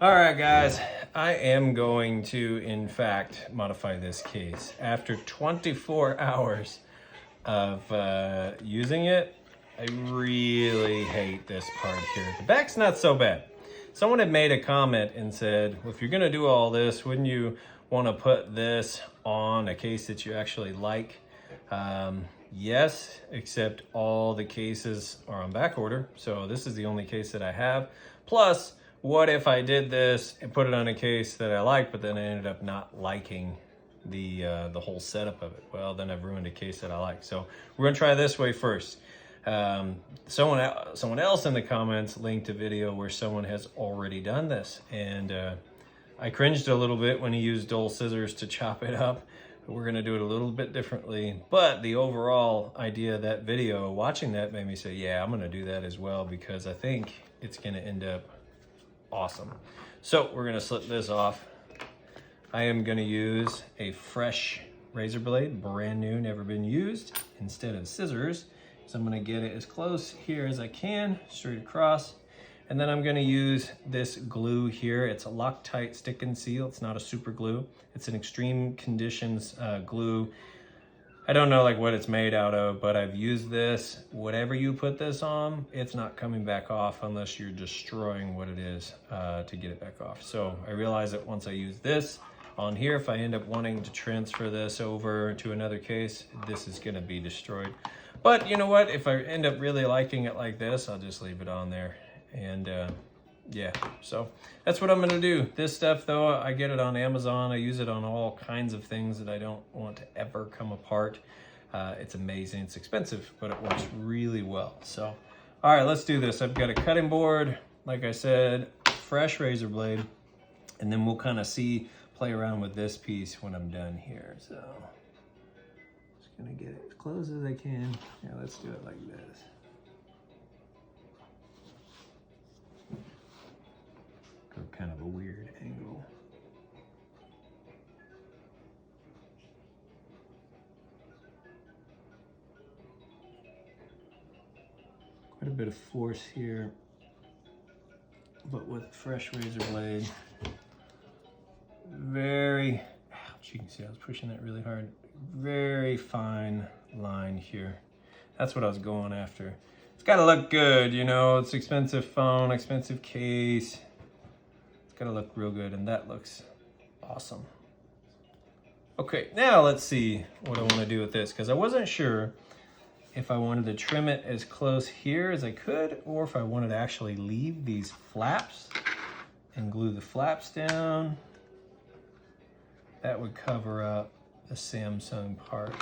All right, guys, I am going to, in fact, modify this case. After 24 hours of using it, I really hate this part here. The back's not so bad. Someone had made a comment and said, well, if you're gonna do all this, wouldn't you wanna put this on a case that you actually like? Yes, except all the cases are on back order. So this is the only case that I have. Plus, what if I did this and put it on a case that I like, but then I ended up not liking the whole setup of it? Well, then I've ruined a case that I like. So we're gonna try this way first. Someone else in the comments linked a video where someone has already done this, and I cringed a little bit when he used dull scissors to chop it up. We're gonna do it a little bit differently, but the overall idea of that video, watching that, made me say, yeah, I'm gonna do that as well, because I think it's gonna end up awesome. So we're gonna slip this off. I am gonna use a fresh razor blade, brand new, never been used, instead of scissors. So I'm gonna get it as close here as I can, straight across. And then I'm gonna use this glue here. It's a Loctite stick and seal. It's not a super glue. It's an extreme conditions glue. I don't know like what it's made out of, but I've used this. Whatever you put this on, it's not coming back off unless you're destroying what it is to get it back off. So I realized that once I use this on here, if I end up wanting to transfer this over to another case, this is gonna be destroyed. But you know what? If I end up really liking it like this, I'll just leave it on there. And yeah, so that's what I'm gonna do. This stuff though, I get it on Amazon. I use it on all kinds of things that I don't want to ever come apart. It's amazing, it's expensive, but it works really well. So, all right, let's do this. I've got a cutting board, like I said, fresh razor blade, and then we'll kind of play around with this piece when I'm done here. So, just gonna get it as close as I can. Yeah, let's do it like this. Kind of a weird angle. Quite a bit of force here, but with fresh razor blade. Very, ouch, you can see I was pushing that really hard. Very fine line here. That's what I was going after. It's gotta look good, you know, it's expensive phone, expensive case. Gotta look real good, and that looks awesome. Okay, now let's see what I want to do with this, because I wasn't sure if I wanted to trim it as close here as I could, or if I wanted to actually leave these flaps and glue the flaps down. That would cover up the Samsung part.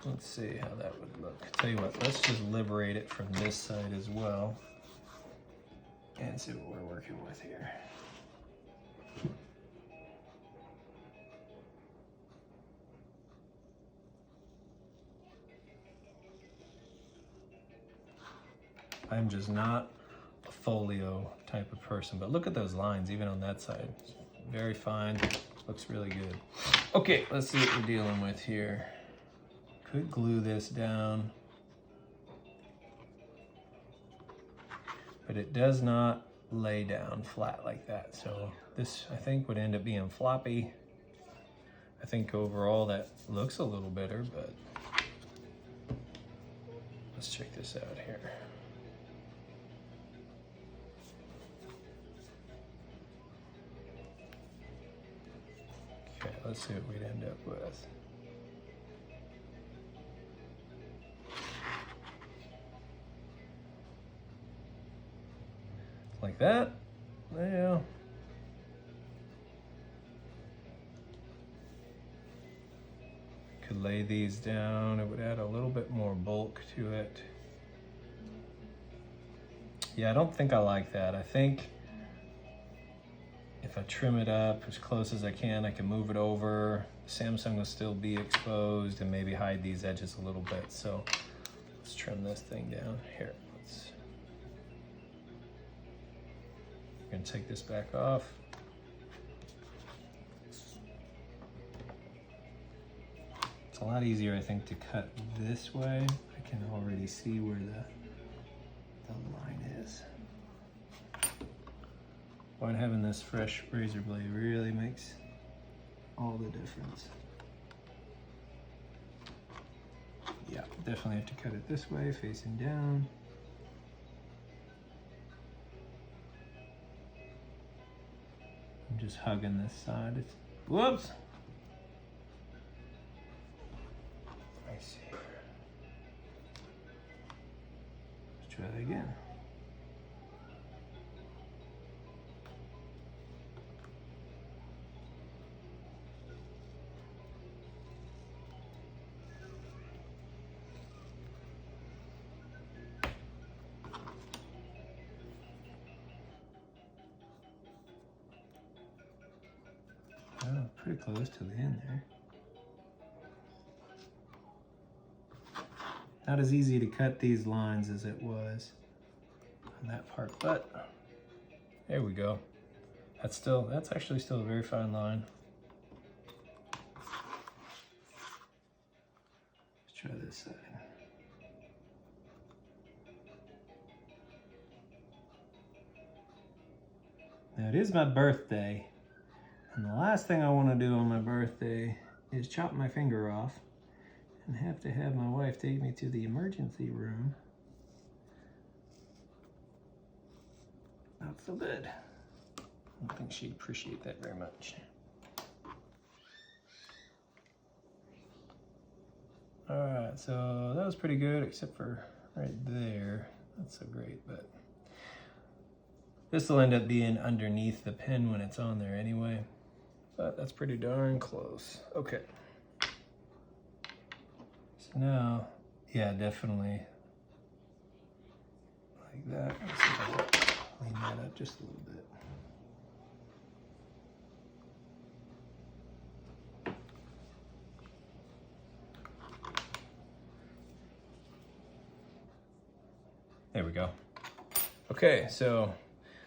Let's see how that would look. Tell you what, let's just liberate it from this side as well. And see what we're working with here. I'm just not a folio type of person, but look at those lines, even on that side. Very fine, looks really good. Okay, let's see what we're dealing with here. Could glue this down, but it does not lay down flat like that. So this, I think, would end up being floppy. I think overall that looks a little better, but let's check this out here. Okay, let's see what we'd end up with. Like that. Yeah. Could lay these down. It would add a little bit more bulk to it. Yeah, I don't think I like that. I think if I trim it up as close as I can move it over. Samsung will still be exposed, and maybe hide these edges a little bit. So let's trim this thing down. Here, I'm gonna take this back off. It's a lot easier, I think, to cut this way. I can already see where the line is. why having this fresh razor blade really makes all the difference. Yeah, definitely have to cut it this way, facing down. I'm just hugging this side. Whoops! I see. Let's try that again. Oh, pretty close to the end there. Not as easy to cut these lines as it was on that part, but there we go. That's actually still a very fine line. Let's try this side. Now it is my birthday, and the last thing I want to do on my birthday is chop my finger off and have to have my wife take me to the emergency room. Not so good. I don't think she'd appreciate that very much. All right, so that was pretty good, except for right there. Not so great, but this will end up being underneath the pin when it's on there anyway. But that's pretty darn close. Okay. So now, yeah, definitely like that. Let's see if I can clean that up just a little bit. There we go. Okay, so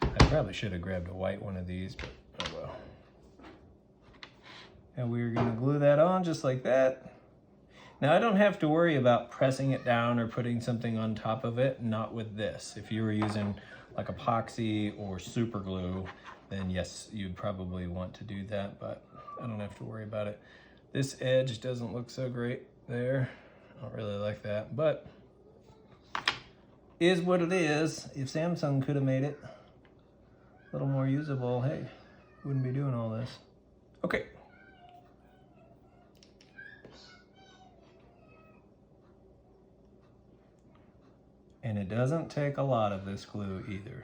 I probably should have grabbed a white one of these, but oh well. And we're gonna glue that on just like that. Now I don't have to worry about pressing it down or putting something on top of it, not with this. If you were using like epoxy or super glue, then yes, you'd probably want to do that, but I don't have to worry about it. This edge doesn't look so great there. I don't really like that, but is what it is. If Samsung could have made it a little more usable, hey, wouldn't be doing all this. Okay. And it doesn't take a lot of this glue either.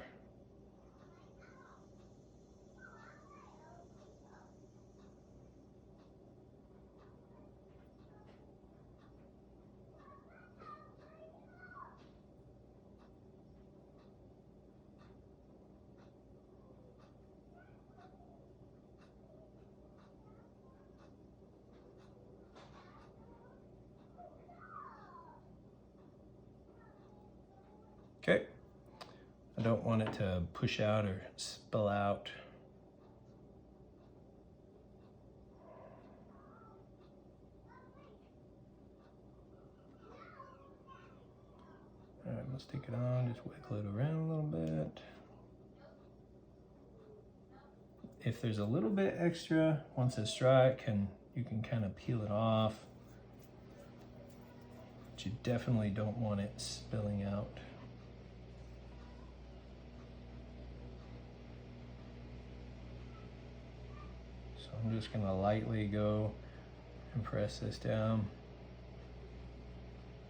Okay, I don't want it to push out or spill out. All right, let's take it on, just wiggle it around a little bit. If there's a little bit extra, once it's dry, you can kind of peel it off. But you definitely don't want it spilling out. So I'm just gonna lightly go and press this down.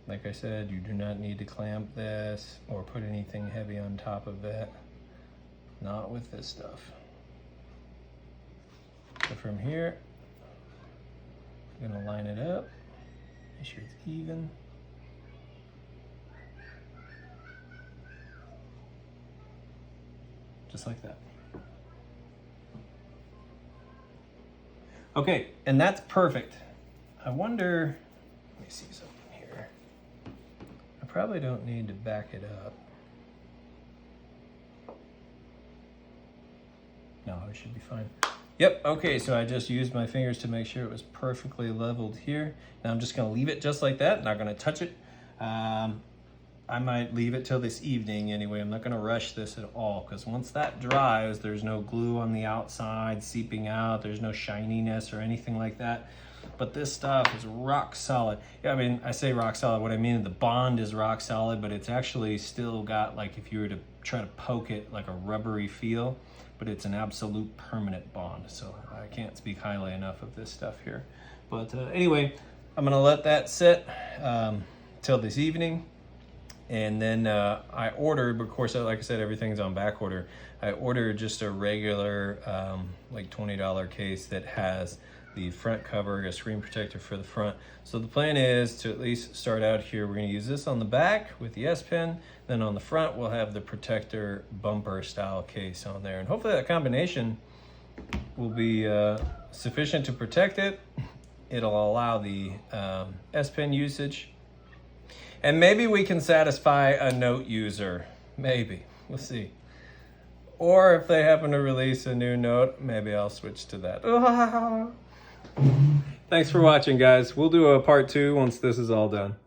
Like I said, you do not need to clamp this or put anything heavy on top of it. Not with this stuff. So from here, I'm gonna line it up, make sure it's even. Just like that. Okay, and that's perfect. I wonder, let me see something here. I probably don't need to back it up. No, it should be fine. Yep, okay, so I just used my fingers to make sure it was perfectly leveled here. Now I'm just gonna leave it just like that, not gonna touch it. I might leave it till this evening anyway. I'm not gonna rush this at all, because once that dries, there's no glue on the outside seeping out, there's no shininess or anything like that. But this stuff is rock solid. Yeah, I mean, I say rock solid, what I mean, the bond is rock solid, but it's actually still got, like, if you were to try to poke it, like a rubbery feel, but it's an absolute permanent bond. So I can't speak highly enough of this stuff here. But anyway, I'm gonna let that sit till this evening. And then I ordered, of course, like I said, everything's on back order. I ordered just a regular, like $20 case that has the front cover, a screen protector for the front. So the plan is to at least start out here. We're gonna use this on the back with the S Pen. Then on the front, we'll have the protector bumper style case on there. And hopefully that combination will be sufficient to protect it. It'll allow the S Pen usage. And maybe we can satisfy a note user. Maybe. We'll see. Or if they happen to release a new note, maybe I'll switch to that. Thanks for watching, guys. We'll do a part 2 once this is all done.